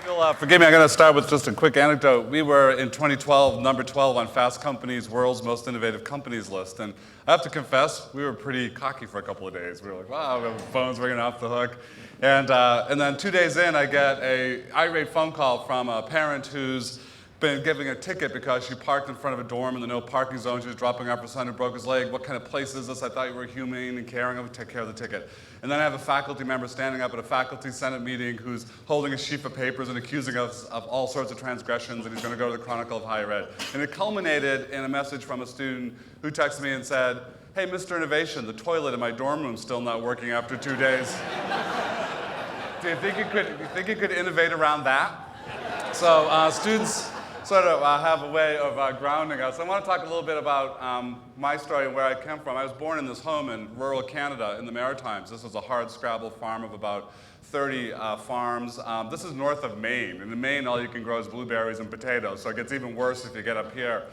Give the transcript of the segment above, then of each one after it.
You'll forgive me, I'm going to start with just a quick anecdote. We were in 2012, number 12 on Fast Company's World's Most Innovative Companies list. And I have to confess, we were pretty cocky for a couple of days. We were like, wow, we have phones ringing off the hook. And then 2 days in, I get an irate phone call from a parent who's been giving a ticket because she parked in front of a dorm in the no parking zone. She was dropping off her son who broke his leg. What kind of place is this? I thought you were humane and caring. I would take care of the ticket. And then I have a faculty member standing up at a faculty senate meeting who's holding a sheaf of papers and accusing us of all sorts of transgressions, and he's going to go to the Chronicle of Higher Ed. And it culminated in a message from a student who texted me and said, "Hey, Mr. Innovation, the toilet in my dorm room's still not working after 2 days." Do you think you could innovate around that? So students sort of have a way of grounding us. I want to talk a little bit about my story and where I came from. I was born in this home in rural Canada in the Maritimes. This was a hard-scrabble farm of about 30 farms. This is north of Maine. And in Maine, all you can grow is blueberries and potatoes, so it gets even worse if you get up here.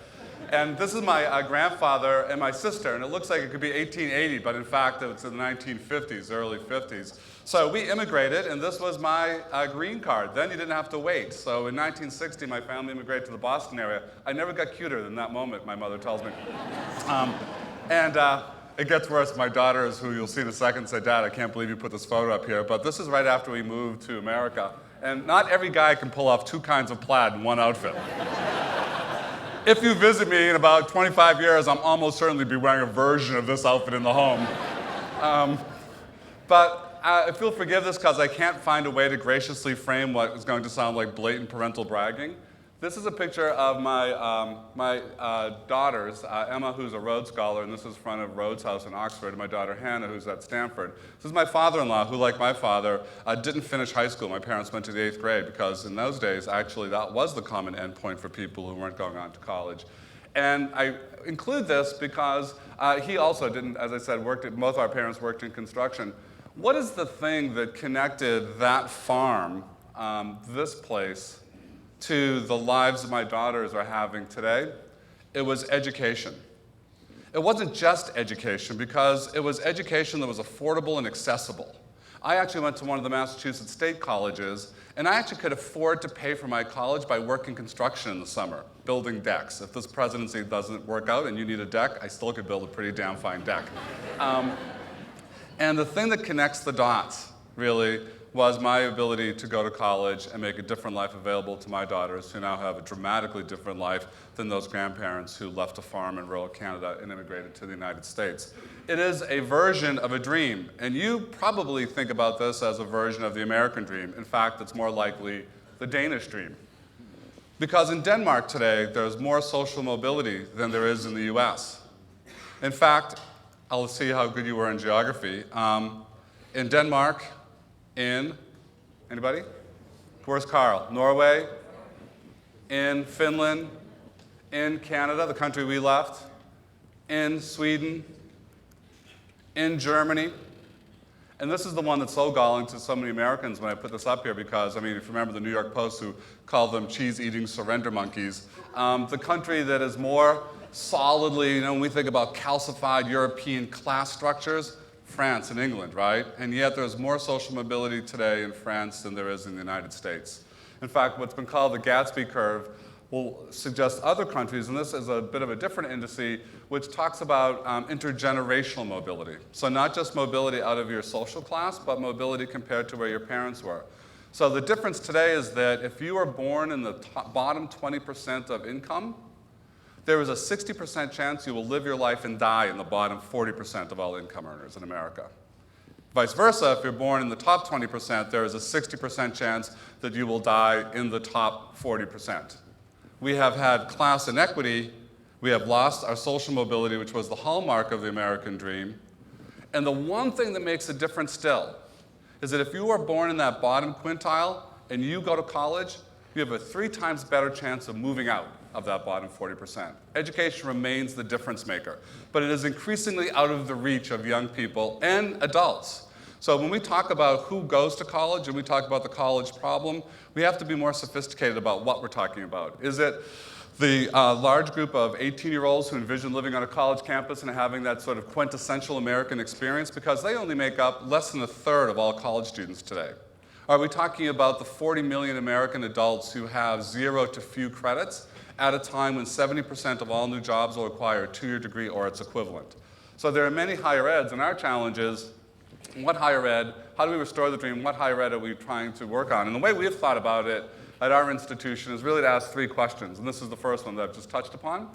And this is my grandfather and my sister, and it looks like it could be 1880, but in fact, it's in the 1950s, early 50s. So we immigrated, and this was my green card. Then you didn't have to wait. So in 1960, my family immigrated to the Boston area. I never got cuter than that moment, my mother tells me. It gets worse. My daughters, who you'll see in a second, say, "Dad, I can't believe you put this photo up here." But this is right after we moved to America. And not every guy can pull off 2 kinds of plaid in one outfit. If you visit me in about 25 years, I'm almost certainly be wearing a version of this outfit in the home. If you'll forgive this, because I can't find a way to graciously frame what is going to sound like blatant parental bragging. This is a picture of my daughters, Emma, who's a Rhodes Scholar, and this is in front of Rhodes House in Oxford, and my daughter Hannah, who's at Stanford. This is my father-in-law, who, like my father, didn't finish high school. My parents went to the 8th grade, because in those days, actually, that was the common endpoint for people who weren't going on to college. And I include this because he also didn't, as I said, both our parents worked in construction. What is the thing that connected that farm, this place, to the lives that my daughters are having today? It was education. It wasn't just education, because it was education that was affordable and accessible. I actually went to one of the Massachusetts state colleges, and I actually could afford to pay for my college by working construction in the summer, building decks. If this presidency doesn't work out and you need a deck, I still could build a pretty damn fine deck. And the thing that connects the dots, really, was my ability to go to college and make a different life available to my daughters, who now have a dramatically different life than those grandparents who left a farm in rural Canada and immigrated to the United States. It is a version of a dream, and you probably think about this as a version of the American dream. In fact, it's more likely the Danish dream. Because in Denmark today, there's more social mobility than there is in the US. In fact, I'll see how good you were in geography. In Denmark, anybody? Where's Carl? Norway, in Finland, in Canada, the country we left, in Sweden, in Germany. And this is the one that's so galling to so many Americans when I put this up here, because, I mean, if you remember the New York Post, who called them cheese-eating surrender monkeys, the country that is more solidly, when we think about calcified European class structures, France and England, right? And yet there's more social mobility today in France than there is in the United States. In fact, what's been called the Gatsby curve will suggest other countries, and this is a bit of a different indice, which talks about intergenerational mobility. So not just mobility out of your social class, but mobility compared to where your parents were. So the difference today is that if you are born in the bottom 20% of income, there is a 60% chance you will live your life and die in the bottom 40% of all income earners in America. Vice versa, if you're born in the top 20%, there is a 60% chance that you will die in the top 40%. We have had class inequity. We have lost our social mobility, which was the hallmark of the American dream. And the one thing that makes a difference still is that if you are born in that bottom quintile and you go to college, you have a 3 times better chance of moving out of that bottom 40%. Education remains the difference maker, but it is increasingly out of the reach of young people and adults. So when we talk about who goes to college and we talk about the college problem, we have to be more sophisticated about what we're talking about. Is it the large group of 18-year-olds who envision living on a college campus and having that sort of quintessential American experience? Because they only make up less than 1/3 of all college students today. Are we talking about the 40 million American adults who have 0 to few credits at a time when 70% of all new jobs will require a 2-year degree or its equivalent? So there are many higher eds, and our challenge is, what higher ed, how do we restore the dream, what higher ed are we trying to work on? And the way we've thought about it at our institution is really to ask 3 questions, and this is the first one that I've just touched upon.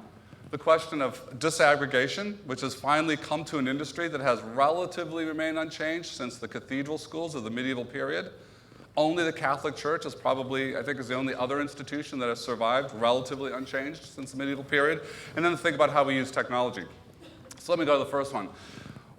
The question of disaggregation, which has finally come to an industry that has relatively remained unchanged since the cathedral schools of the medieval period. Only the Catholic Church is probably, I think, is the only other institution that has survived relatively unchanged since the medieval period. And then to think about how we use technology. So let me go to the first one.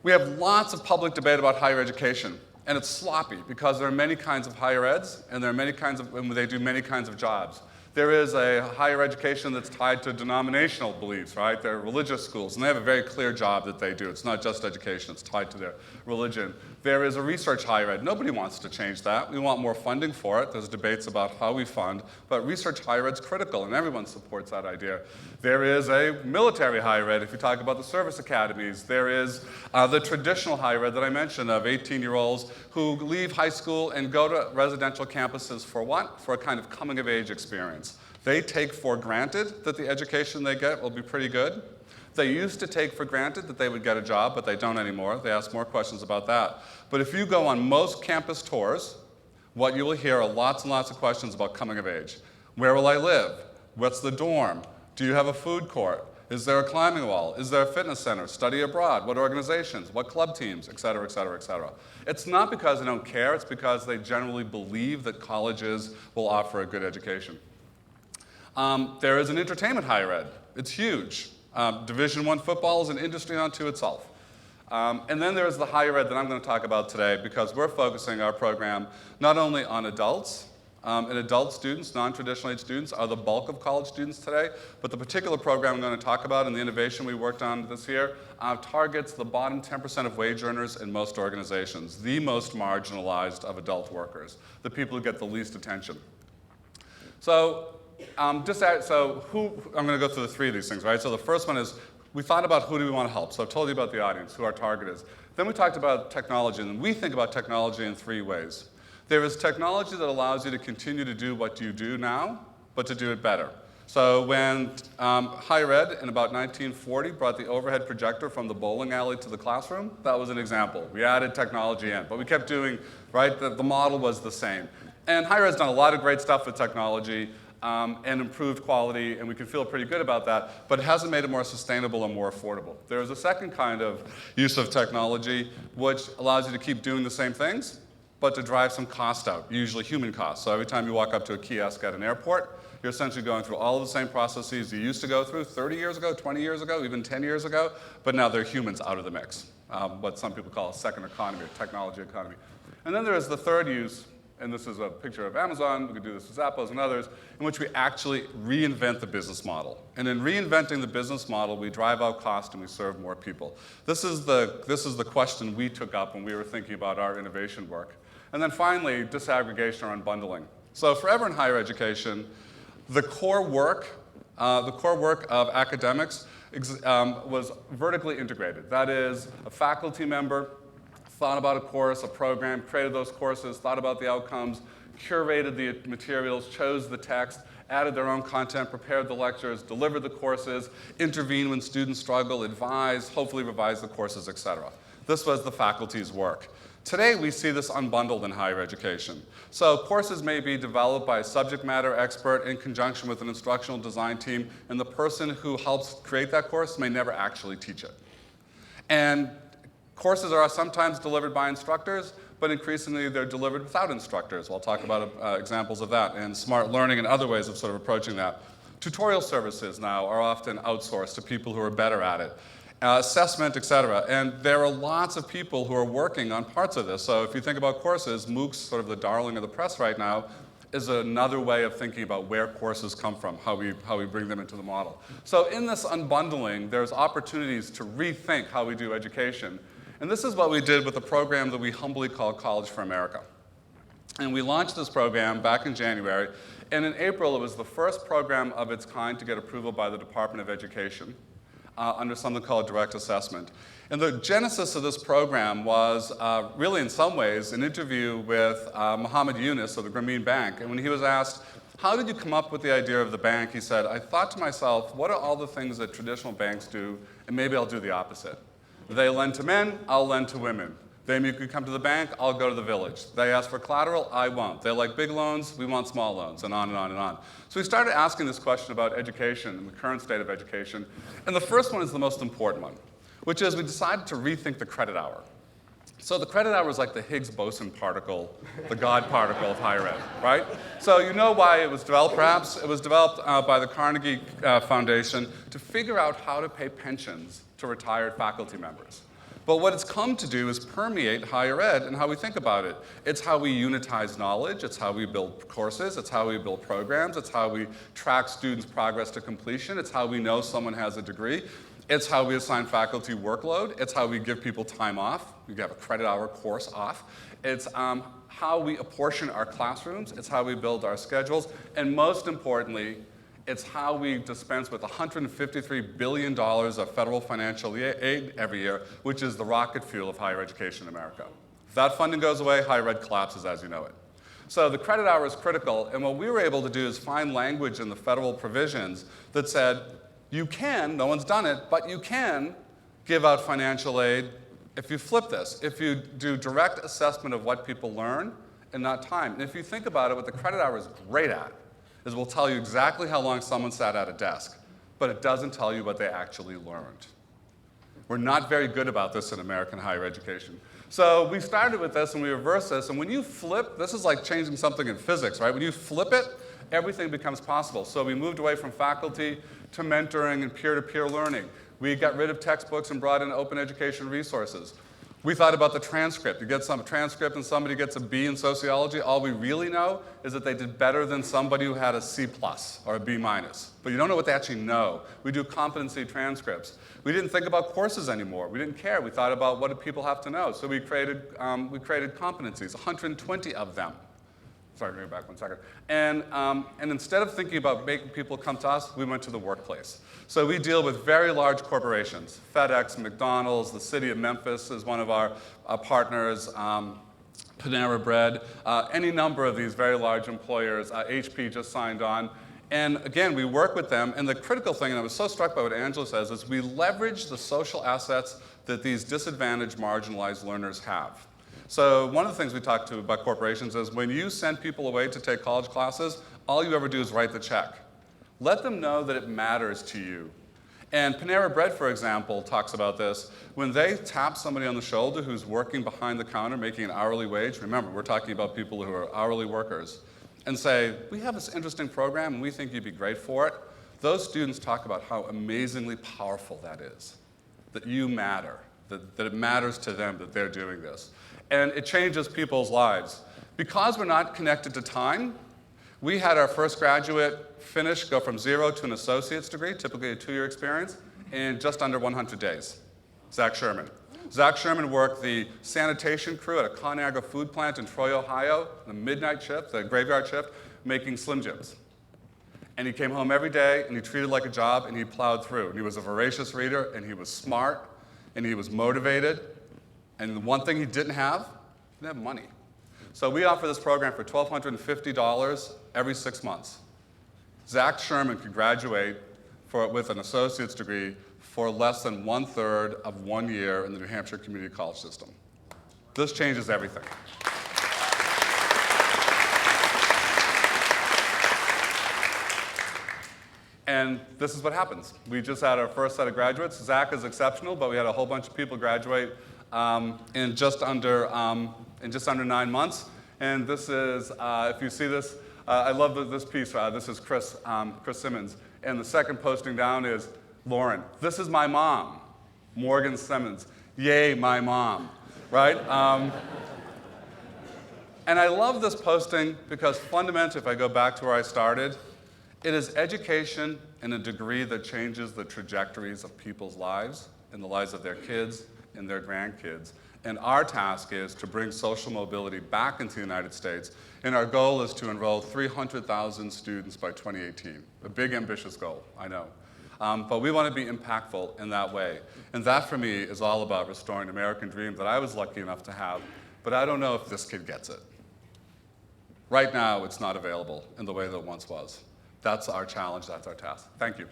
We have lots of public debate about higher education, and it's sloppy because there are many kinds of higher eds, and there are many kinds of, and they do many kinds of jobs. There is a higher education that's tied to denominational beliefs, right? They're religious schools, and they have a very clear job that they do. It's not just education, it's tied to their religion. There is a research higher ed. Nobody wants to change that. We want more funding for it. There's debates about how we fund, but research higher ed is critical, and everyone supports that idea. There is a military higher ed, if you talk about the service academies. There is the traditional higher ed that I mentioned of 18-year-olds who leave high school and go to residential campuses for what? For a kind of coming-of-age experience. They take for granted that the education they get will be pretty good. They used to take for granted that they would get a job, but they don't anymore. They ask more questions about that. But if you go on most campus tours, what you will hear are lots and lots of questions about coming of age. Where will I live? What's the dorm? Do you have a food court? Is there a climbing wall? Is there a fitness center? Study abroad? What organizations? What club teams? Et cetera, et cetera, et cetera. It's not because they don't care. It's because they generally believe that colleges will offer a good education. There is an entertainment higher ed. It's huge. Division I football is an industry unto itself. And then there's the higher ed that I'm going to talk about today because we're focusing our program not only on adults, and adult students, non-traditional age students, are the bulk of college students today, but the particular program I'm going to talk about and the innovation we worked on this year targets the bottom 10% of wage earners in most organizations, the most marginalized of adult workers, the people who get the least attention. So I'm going to go through the 3 of these things, right? So the first one is, we thought about who do we want to help. So I've told you about the audience, who our target is. Then we talked about technology, and we think about technology in 3 ways. There is technology that allows you to continue to do what you do now, but to do it better. So when higher ed in about 1940 brought the overhead projector from the bowling alley to the classroom, that was an example. We added technology in, but we kept doing, right, the model was the same. And higher ed's done a lot of great stuff with technology, and improved quality, and we can feel pretty good about that, but it hasn't made it more sustainable and more affordable. There is a second kind of use of technology which allows you to keep doing the same things, but to drive some cost out, usually human cost. So every time you walk up to a kiosk at an airport, you're essentially going through all of the same processes you used to go through 30 years ago, 20 years ago, even 10 years ago, but now they're humans out of the mix, what some people call a second economy, a technology economy. And then there is the third use, and this is a picture of Amazon, we could do this with Zappos and others, in which we actually reinvent the business model. And in reinventing the business model, we drive out cost and we serve more people. This is the question we took up when we were thinking about our innovation work. And then finally, disaggregation or unbundling. So forever in higher education, the core work of academics was vertically integrated. That is, a faculty member thought about a course, a program, created those courses, thought about the outcomes, curated the materials, chose the text, added their own content, prepared the lectures, delivered the courses, intervened when students struggle, advised, hopefully revised the courses, et cetera. This was the faculty's work. Today, we see this unbundled in higher education. So courses may be developed by a subject matter expert in conjunction with an instructional design team, and the person who helps create that course may never actually teach it. And courses are sometimes delivered by instructors, but increasingly they're delivered without instructors. We'll talk about examples of that, and smart learning and other ways of sort of approaching that. Tutorial services now are often outsourced to people who are better at it. Assessment, et cetera. And there are lots of people who are working on parts of this. So if you think about courses, MOOCs, sort of the darling of the press right now, is another way of thinking about where courses come from, how we bring them into the model. So in this unbundling, there's opportunities to rethink how we do education. And this is what we did with a program that we humbly call College for America. And we launched this program back in January. And in April, it was the first program of its kind to get approval by the Department of Education. under something called direct assessment. And the genesis of this program was really, in some ways, an interview with Mohammed Yunus of the Grameen Bank. And when he was asked, how did you come up with the idea of the bank? He said, I thought to myself, what are all the things that traditional banks do? And maybe I'll do the opposite. They lend to men, I'll lend to women. They could come to the bank, I'll go to the village. They ask for collateral, I won't. They like big loans, we want small loans, and on and on and on. So we started asking this question about education and the current state of education. And the first one is the most important one, which is we decided to rethink the credit hour. So the credit hour is like the Higgs boson particle, the God particle of higher ed, right? So you know why it was developed, perhaps? It was developed by the Carnegie Foundation to figure out how to pay pensions to retired faculty members. But what it's come to do is permeate higher ed and how we think about it. It's how we unitize knowledge, it's how we build courses, it's how we build programs, it's how we track students' progress to completion, it's how we know someone has a degree, it's how we assign faculty workload, it's how we give people time off, we have a credit hour course off, it's how we apportion our classrooms, it's how we build our schedules, and most importantly, it's how we dispense with $153 billion of federal financial aid every year, which is the rocket fuel of higher education in America. If that funding goes away, higher ed collapses as you know it. So the credit hour is critical, and what we were able to do is find language in the federal provisions that said, you can, no one's done it, but you can give out financial aid if you flip this, if you do direct assessment of what people learn and not time. And if you think about it, what the credit hour is great at is we'll tell you exactly how long someone sat at a desk, but it doesn't tell you what they actually learned. We're not very good about this in American higher education. So we started with this and we reversed this, and when you flip, this is like changing something in physics, right? When you flip it, everything becomes possible. So we moved away from faculty to mentoring and peer-to-peer learning. We got rid of textbooks and brought in open education resources. We thought about the transcript. You get some transcript and somebody gets a B in sociology, all we really know is that they did better than somebody who had a C+ or a B-. But you don't know what they actually know. We do competency transcripts. We didn't think about courses anymore. We didn't care. We thought about what do people have to know. So we created competencies, 120 of them. Sorry, bring it back 1 second. And instead of thinking about making people come to us, we went to the workplace. So we deal with very large corporations. FedEx, McDonald's, the city of Memphis is one of our partners, Panera Bread, any number of these very large employers. HP just signed on. And again, we work with them. And the critical thing, and I was so struck by what Angela says, is we leverage the social assets that these disadvantaged, marginalized learners have. So one of the things we talk to about corporations is when you send people away to take college classes, all you ever do is write the check. Let them know that it matters to you. And Panera Bread, for example, talks about this. When they tap somebody on the shoulder who's working behind the counter making an hourly wage, remember, we're talking about people who are hourly workers, and say, we have this interesting program and we think you'd be great for it, those students talk about how amazingly powerful that is, that you matter, that it matters to them that they're doing this. And it changes people's lives. Because we're not connected to time, we had our first graduate go from 0 to an associate's degree, typically a 2-year experience, in just under 100 days. Zach Sherman. Zach Sherman worked the sanitation crew at a ConAgra food plant in Troy, Ohio, the midnight shift, the graveyard shift, making Slim Jims. And he came home every day, and he treated it like a job, and he plowed through. And he was a voracious reader, and he was smart, and he was motivated. And the one thing he didn't have, he didn't have money. So we offer this program for $1,250 every 6 months. Zach Sherman could graduate with an associate's degree for less than 1/3 of 1 year in the New Hampshire community college system. This changes everything. And this is what happens. We just had our first set of graduates. Zach is exceptional, but we had a whole bunch of people graduate in just under 9 months. And this is, if you see this, I love this piece. This is Chris Simmons. And the second posting down is Lauren. This is my mom, Morgan Simmons. Yay, my mom, right? And I love this posting because fundamentally, if I go back to where I started, it is education in a degree that changes the trajectories of people's lives and the lives of their kids and their grandkids. And our task is to bring social mobility back into the United States. And our goal is to enroll 300,000 students by 2018. A big, ambitious goal, I know. But we want to be impactful in that way. And that, for me, is all about restoring the American dream that I was lucky enough to have. But I don't know if this kid gets it. Right now, it's not available in the way that it once was. That's our challenge. That's our task. Thank you.